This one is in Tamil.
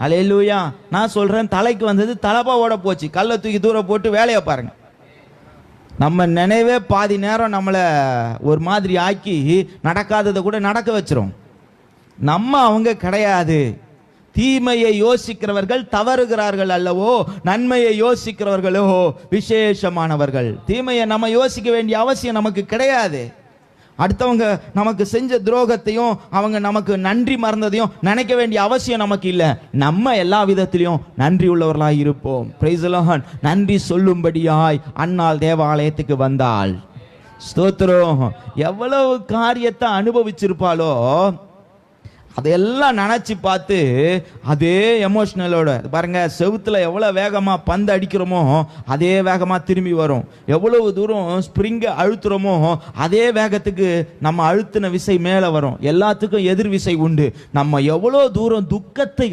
அல்லேலூயா. நான் சொல்றேன், தலைக்கு வந்தது தலப்பாவோட போச்சு. கல்லை தூக்கி தூர போட்டு வேலையை பாருங்க. நம்ம நினைவே பாதி நேரம் நம்மளை ஒரு மாதிரி ஆக்கி நடக்காததை கூட நடக்க வச்சிரும். நம்ம அவங்க கிடையாது. தீமையை யோசிக்கிறவர்கள் தவறுகிறார்கள் அல்லவோ, நன்மையை யோசிக்கிறவர்களோ விசேஷமானவர்கள். தீமையை நம்ம யோசிக்க வேண்டிய அவசியம் நமக்கு கிடையாது. அடுத்தவங்க நமக்கு செஞ்ச துரோகத்தையும் அவங்க நமக்கு நன்றி மறந்ததையும் நினைக்க வேண்டிய அவசியம் நமக்கு இல்லை. நம்ம எல்லா விதத்திலையும் நன்றி உள்ளவர்களாய் இருப்போம். Praise the Lord. நன்றி சொல்லும்படியாய் அன்னாள் தேவாலயத்துக்கு வந்தாள். ஸ்தோத்திரம். எவ்வளவு காரியத்தை அனுபவிச்சிருப்பாளோ அதையெல்லாம் நினைச்சு பார்த்து அதே எமோஷனலோட பாருங்க. செவுத்துல எவ்வளவு வேகமா பந்து அடிக்கிறோமோ அதே வேகமா திரும்பி வரும். எவ்வளவு தூரம் ஸ்ப்ரிங்க அழுத்துறோமோ அதே வேகத்துக்கு நம்ம அழுத்தின விசை மேல வரும். எல்லாத்துக்கும் எதிர் விசை உண்டு. நம்ம எவ்வளவு தூரம் துக்கத்தை